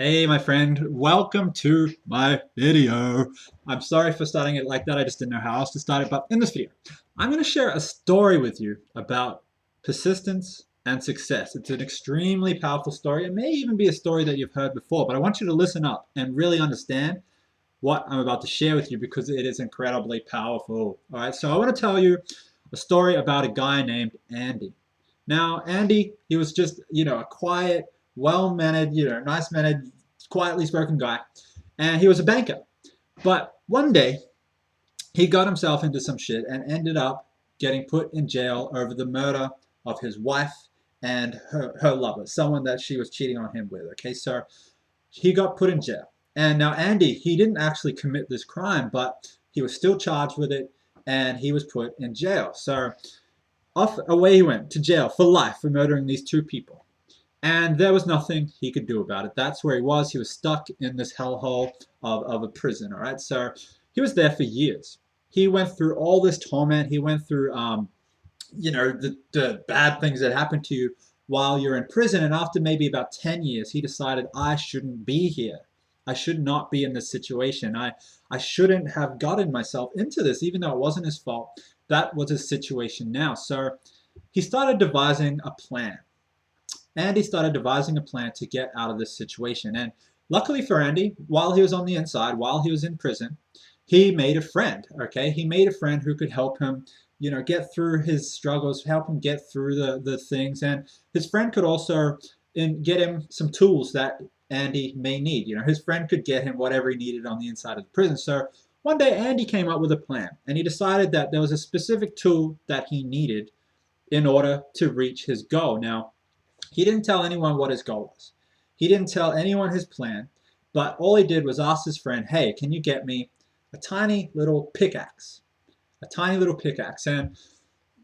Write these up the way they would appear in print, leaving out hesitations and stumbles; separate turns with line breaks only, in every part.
Hey, my friend, welcome to my video. I'm sorry for starting it like that. I just didn't know how else to start it. But in this video, I'm going to share a story with you about persistence and success. It's an extremely powerful story. It may even be a story that you've heard before, but I want you to listen up and really understand what I'm about to share with you because it is incredibly powerful. All right, so I want to tell you a story about a guy named Andy. Now, Andy, he was just, a quiet, well-mannered, nice-mannered, quietly spoken guy, and he was a banker. But one day, he got himself into some shit and ended up getting put in jail over the murder of his wife and her lover, someone that she was cheating on him with. Okay, so he got put in jail. And now Andy, he didn't actually commit this crime, but he was still charged with it and he was put in jail. So off away he went to jail for life for murdering these two people. And there was nothing he could do about it. That's where he was. He was stuck in this hellhole of a prison, all right? So he was there for years. He went through all this torment. He went through, the bad things that happened to you while you're in prison. And after maybe about 10 years, he decided, I shouldn't be here. I should not be in this situation. I shouldn't have gotten myself into this, even though it wasn't his fault. That was his situation now. So he started devising a plan. Andy started devising a plan to get out of this situation. And luckily for Andy, while he was on the inside, while he was in prison, he made a friend. Okay, he made a friend who could help him, get through his struggles, help him get through the things. And his friend could also get him some tools that Andy may need. His friend could get him whatever he needed on the inside of the prison. So one day, Andy came up with a plan, and he decided that there was a specific tool that he needed in order to reach his goal. Now, he didn't tell anyone what his goal was. He didn't tell anyone his plan, but all he did was ask his friend, hey, can you get me a tiny little pickaxe? A tiny little pickaxe. And,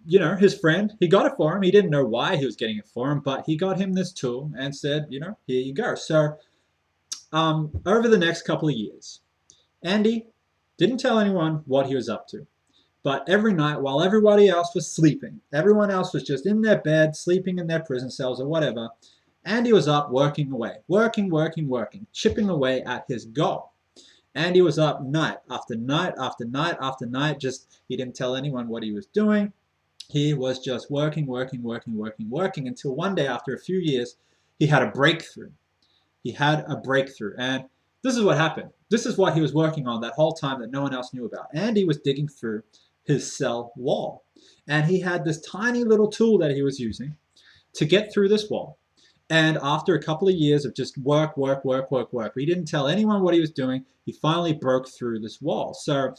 his friend, he got it for him. He didn't know why he was getting it for him, but he got him this tool and said, here you go. So over the next couple of years, Andy didn't tell anyone what he was up to. But every night, while everybody else was sleeping, everyone else was just in their bed, sleeping in their prison cells or whatever, Andy was up working away, working, chipping away at his goal. Andy was up night after night after night after night, just he didn't tell anyone what he was doing. He was just working until one day after a few years, he had a breakthrough. He had a breakthrough. And this is what happened. This is what he was working on that whole time that no one else knew about. Andy was digging through his cell wall. And he had this tiny little tool that he was using to get through this wall. And after a couple of years of just work, he didn't tell anyone what he was doing. He finally broke through this wall. So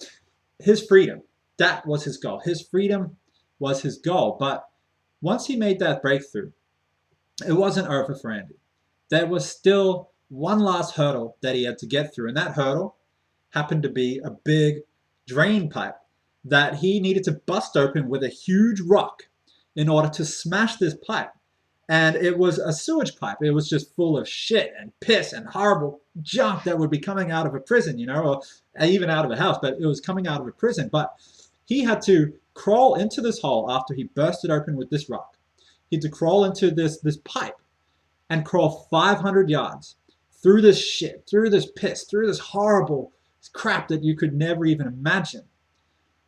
his freedom, that was his goal. His freedom was his goal. But once he made that breakthrough, it wasn't over for Andy. There was still one last hurdle that he had to get through. And that hurdle happened to be a big drain pipe that he needed to bust open with a huge rock in order to smash this pipe. And it was a sewage pipe. It was just full of shit and piss and horrible junk that would be coming out of a prison, or even out of a house, but it was coming out of a prison. But he had to crawl into this hole after he burst it open with this rock. He had to crawl into this pipe and crawl 500 yards through this shit, through this piss, through this horrible crap that you could never even imagine,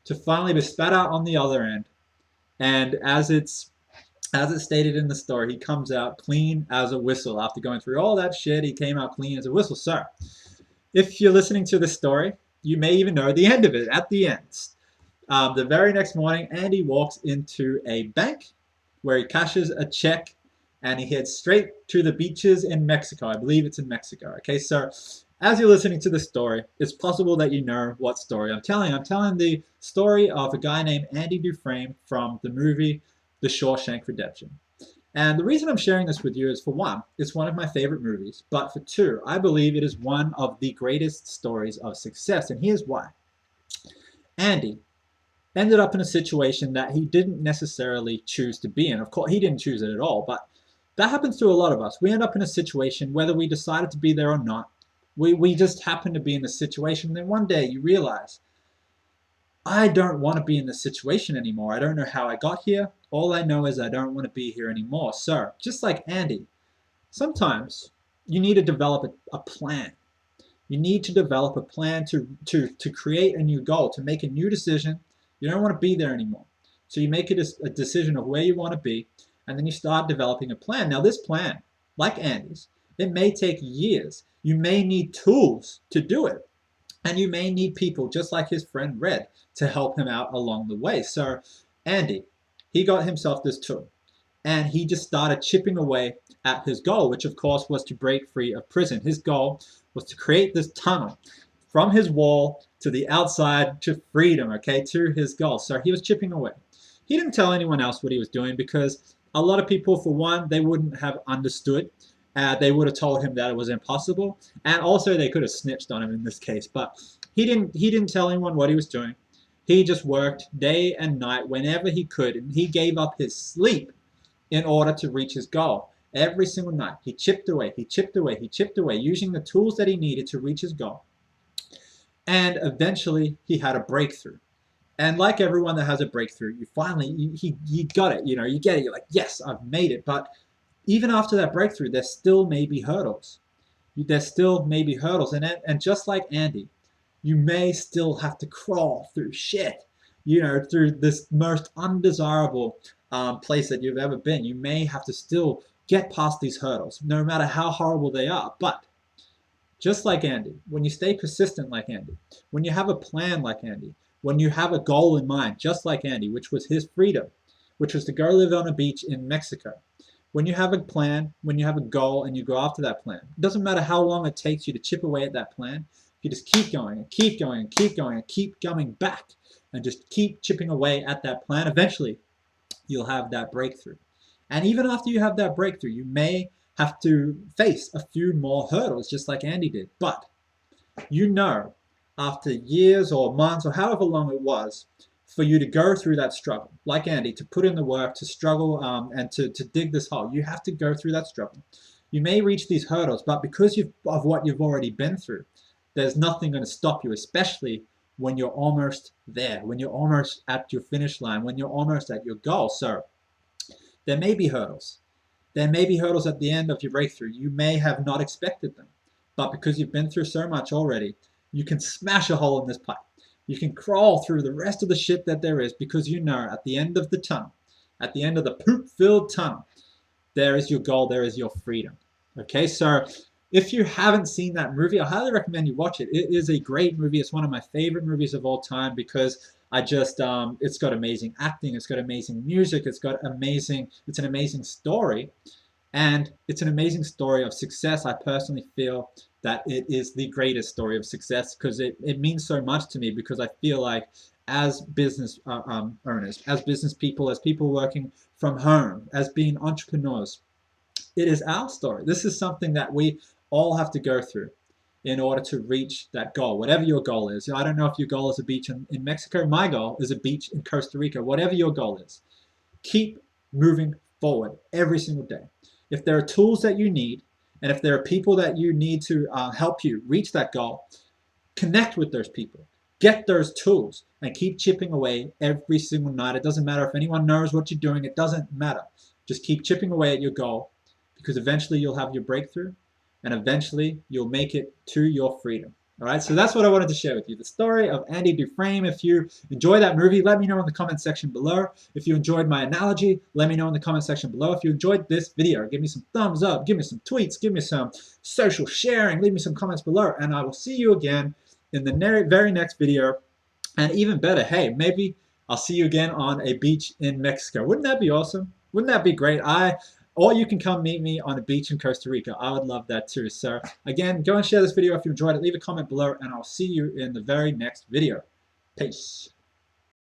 to finally be spat out on the other end. And as it's stated in the story, he comes out clean as a whistle. After going through all that shit, he came out clean as a whistle. So, if you're listening to this story, you may even know the end of it. At the end, the very next morning, Andy walks into a bank where he cashes a check and he heads straight to the beaches in Mexico. I believe it's in Mexico. Okay, so as you're listening to this story, it's possible that you know what story I'm telling. I'm telling the story of a guy named Andy Dufresne from the movie The Shawshank Redemption. And the reason I'm sharing this with you is, for one, it's one of my favorite movies, but for two, I believe it is one of the greatest stories of success, and here's why. Andy ended up in a situation that he didn't necessarily choose to be in. Of course, he didn't choose it at all, but that happens to a lot of us. We end up in a situation, whether we decided to be there or not. We just happen to be in the situation. And then one day you realize, I don't want to be in this situation anymore. I don't know how I got here. All I know is I don't want to be here anymore. So, just like Andy, sometimes you need to develop a plan. You need to develop a plan to create a new goal, to make a new decision. You don't want to be there anymore. So you make a decision of where you want to be, and then you start developing a plan. Now, this plan, like Andy's, it may take years. You may need tools to do it. And you may need people, just like his friend Red, to help him out along the way. So Andy, he got himself this tool, and he just started chipping away at his goal, which of course was to break free of prison. His goal was to create this tunnel from his wall to the outside to freedom, okay, to his goal. So he was chipping away. He didn't tell anyone else what he was doing because a lot of people, for one, they wouldn't have understood. They would have told him that it was impossible, and also they could have snitched on him in this case. But he didn't tell anyone what he was doing. He just worked day and night whenever he could, and he gave up his sleep in order to reach his goal. Every single night, he chipped away, he chipped away, he chipped away, using the tools that he needed to reach his goal. And eventually, he had a breakthrough. And like everyone that has a breakthrough, you finally, you got it, you get it. You're like, yes, I've made it. But even after that breakthrough, there still may be hurdles. There still may be hurdles. And just like Andy, you may still have to crawl through shit, through this most undesirable place that you've ever been. You may have to still get past these hurdles, no matter how horrible they are. But just like Andy, when you stay persistent like Andy, when you have a plan like Andy, when you have a goal in mind, just like Andy, which was his freedom, which was to go live on a beach in Mexico. When you have a plan, when you have a goal, and you go after that plan, it doesn't matter how long it takes you to chip away at that plan. You just keep going and keep going and keep going and keep coming back and just keep chipping away at that plan. Eventually, you'll have that breakthrough. And even after you have that breakthrough, you may have to face a few more hurdles, just like Andy did. But after years or months or however long it was, for you to go through that struggle, like Andy, to put in the work, to struggle and to dig this hole, you have to go through that struggle. You may reach these hurdles, but because of what you've already been through, there's nothing going to stop you, especially when you're almost there, when you're almost at your finish line, when you're almost at your goal. So there may be hurdles. There may be hurdles at the end of your breakthrough. You may have not expected them, but because you've been through so much already, you can smash a hole in this pipe. You can crawl through the rest of the shit that there is, because at the end of the tunnel, at the end of the poop-filled tunnel, there is your goal, there is your freedom. Okay, so if you haven't seen that movie, I highly recommend you watch it. It is a great movie. It's one of my favorite movies of all time because it's got amazing acting, it's got amazing music, it's an amazing story. And it's an amazing story of success. I personally feel that it is the greatest story of success because it means so much to me, because I feel like as business owners, as business people, as people working from home, as being entrepreneurs, it is our story. This is something that we all have to go through in order to reach that goal, whatever your goal is. I don't know if your goal is a beach in Mexico. My goal is a beach in Costa Rica. Whatever your goal is, keep moving forward every single day. If there are tools that you need, and if there are people that you need to help you reach that goal, connect with those people. Get those tools and keep chipping away every single night. It doesn't matter if anyone knows what you're doing. It doesn't matter. Just keep chipping away at your goal, because eventually you'll have your breakthrough, and eventually you'll make it to your freedom. All right, so that's what I wanted to share with you, the story of Andy Dufresne. If you enjoyed that movie, let me know in the comment section below. If you enjoyed my analogy, let me know in the comment section below. If you enjoyed this video, give me some thumbs up, give me some tweets, give me some social sharing, leave me some comments below, and I will see you again in the very next video. And even better, hey, maybe I'll see you again on a beach in Mexico. Wouldn't that be awesome? Wouldn't that be great? Or you can come meet me on a beach in Costa Rica. I would love that too. So again, go and share this video if you enjoyed it. Leave a comment below, and I'll see you in the very next video. Peace.